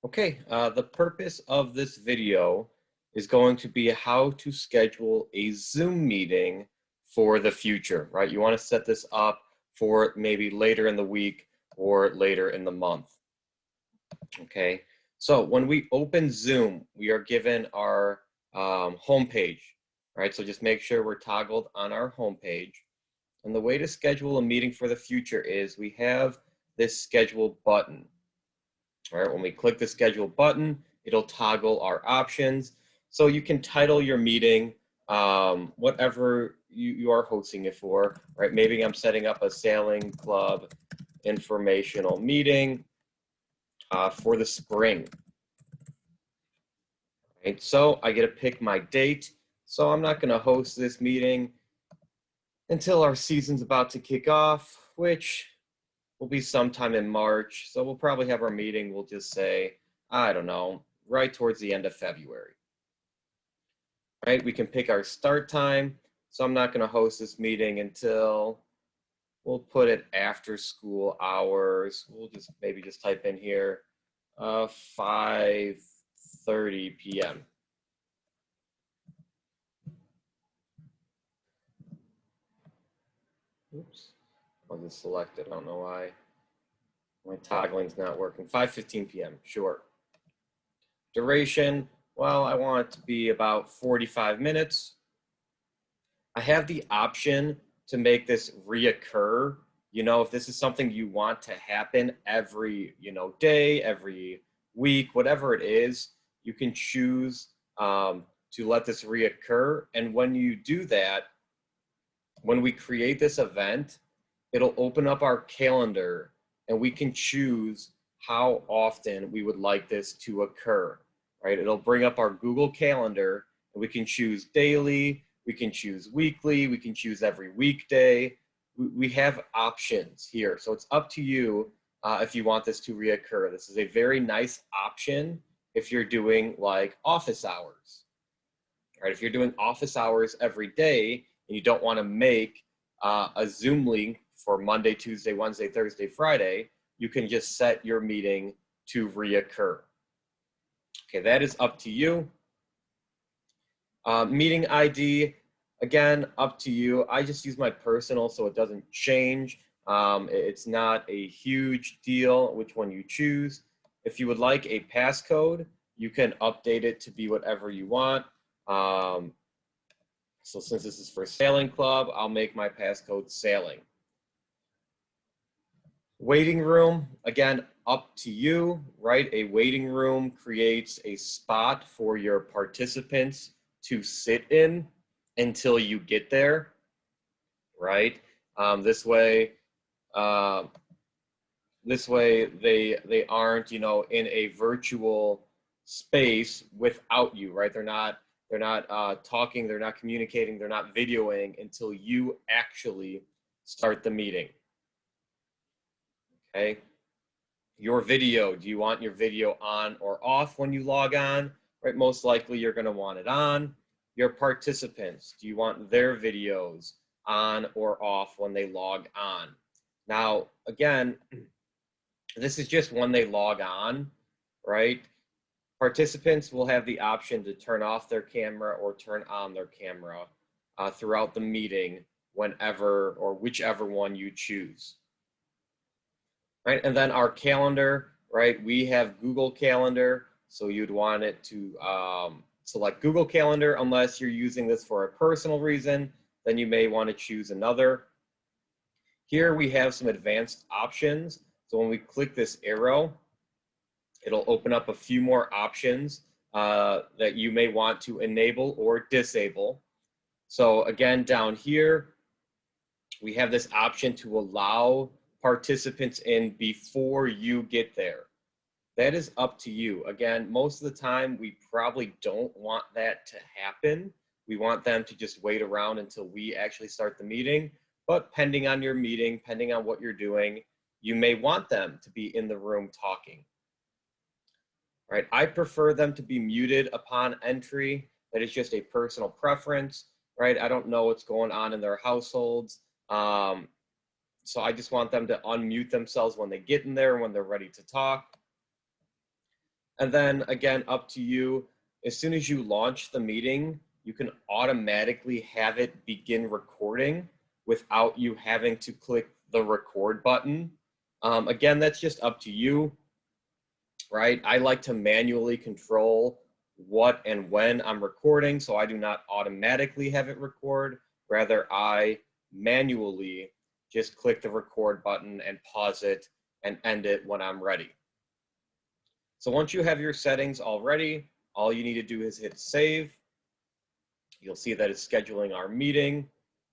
Okay, the purpose of this video is going to be how to schedule a Zoom meeting for the future, right? You want to set this up for maybe later in the week or later in the month. Okay, so when we open Zoom, we are given our homepage, right? So just make sure we're toggled on our homepage. And the way to schedule a meeting for the future is we have this schedule button. All right, when we click the schedule button, it'll toggle our options. So you can title your meeting whatever you are hosting it for, right? Maybe I'm setting up a sailing club informational meeting for the spring. Right, so I get to pick my date. So I'm not going to host this meeting until our season's about to kick off, which will be sometime in March. So we'll probably have our meeting, we'll just say, I don't know, right towards the end of February. Right, we can pick our start time. So I'm not going to host this meeting until, we'll put it after school hours. We'll just maybe just type in here 5:30 p.m. Oops, I'll just select it. I don't know why my toggling's not working. 5:15 p.m. Sure. Duration, well, I want it to be about 45 minutes. I have the option to make this reoccur. You know, if this is something you want to happen every, day, every week, whatever it is, you can choose to let this reoccur. And when you do that, when we create this event, it'll open up our calendar and we can choose how often we would like this to occur, right? It'll bring up our Google Calendar and we can choose daily, we can choose weekly, we can choose every weekday. We have options here. So it's up to you if you want this to reoccur. This is a very nice option if you're doing like office hours, right? If you're doing office hours every day and you don't want to make a Zoom link for Monday, Tuesday, Wednesday, Thursday, Friday, you can just set your meeting to reoccur. Okay, that is up to you. Meeting ID, again, up to you. I just use my personal so it doesn't change. It's not a huge deal which one you choose. If you would like a passcode, you can update it to be whatever you want. So since this is for Sailing Club, I'll make my passcode Sailing. Waiting room, again, up to you, right? A waiting room creates a spot for your participants to sit in until you get there, right? This way they aren't, in a virtual space without you, right? They're not talking, they're not communicating, they're not videoing until you actually start the meeting. Okay. Your video, do you want your video on or off when you log on? Right, most likely you're going to want it on. Your participants, do you want their videos on or off when they log on? Now, again, this is just when they log on, right? Participants will have the option to turn off their camera or turn on their camera throughout the meeting whenever or whichever one you choose. Right, and then our calendar, right? We have Google Calendar, so you'd want it to select Google Calendar unless you're using this for a personal reason, then you may want to choose another. Here we have some advanced options. So when we click this arrow, it'll open up a few more options that you may want to enable or disable. So again, down here, we have this option to allow participants in before you get there. That is up to you. Again, most of the time, we probably don't want that to happen. We want them to just wait around until we actually start the meeting. But pending on your meeting, pending on what you're doing, you may want them to be in the room talking. Right? I prefer them to be muted upon entry. That is just a personal preference, right? I don't know what's going on in their households. So I just want them to unmute themselves when they get in there and when they're ready to talk. And then again, up to you. As soon as you launch the meeting, you can automatically have it begin recording without you having to click the record button. Again, that's just up to you, right? I like to manually control what and when I'm recording, so I do not automatically have it record. Rather, I manually just click the record button and pause it and end it when I'm ready. So once you have your settings all ready, all you need to do is hit save. You'll see that it's scheduling our meeting,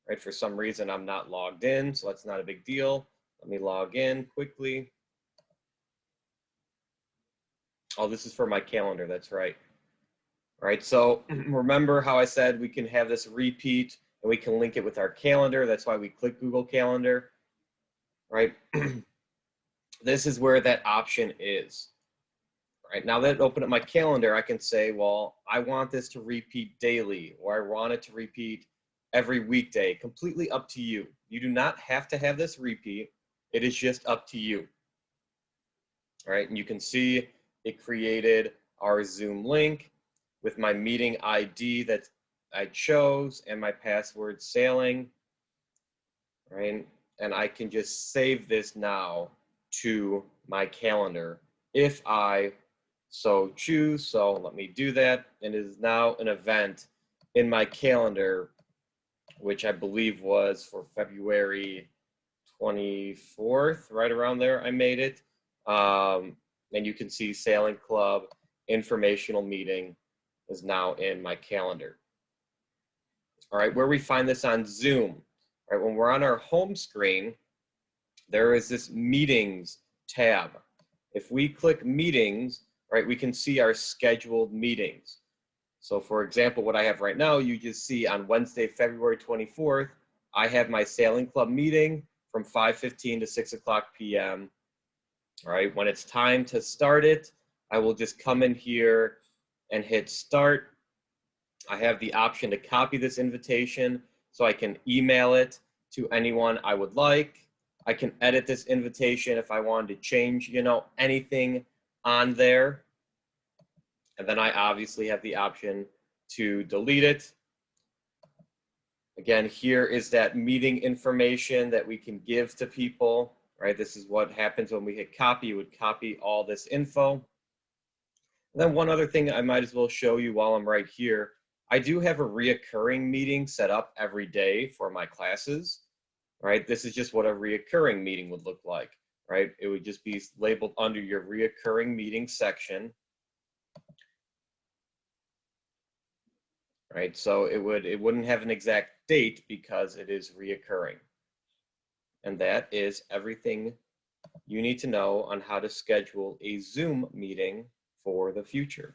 right? For some reason, I'm not logged in, so that's not a big deal. Let me log in quickly. Oh, this is for my calendar, that's right. All right, so remember how I said we can have this repeat and we can link it with our calendar. That's why we click Google Calendar, right? This is where that option is. Right, now that I open up my calendar, I can say, well, I want this to repeat daily, or I want it to repeat every weekday. Completely up to you. You do not have to have this repeat. It is just up to you. All right, and you can see it created our Zoom link with my meeting ID that I chose and my password sailing. Right, and I can just save this now to my calendar if I so choose. So let me do that. And it is now an event in my calendar, which I believe was for February 24th, right around there. I made it. And you can see Sailing Club informational meeting is now in my calendar. All right, where we find this on Zoom, right? When we're on our home screen, there is this meetings tab. If we click meetings, right, we can see our scheduled meetings. So for example, what I have right now, you just see on Wednesday, February 24th, I have my Sailing Club meeting from 5:15 to 6 o'clock p.m. All right, when it's time to start it, I will just come in here and hit start. I have the option to copy this invitation so I can email it to anyone I would like. I can edit this invitation if I wanted to change, anything on there. And then I obviously have the option to delete it. Again, here is that meeting information that we can give to people, right? This is what happens when we hit copy. You would copy all this info. And then one other thing I might as well show you while I'm right here. I do have a reoccurring meeting set up every day for my classes, right? This is just what a reoccurring meeting would look like, right? It would just be labeled under your reoccurring meeting section. Right, so it wouldn't have an exact date because it is reoccurring. And that is everything you need to know on how to schedule a Zoom meeting for the future.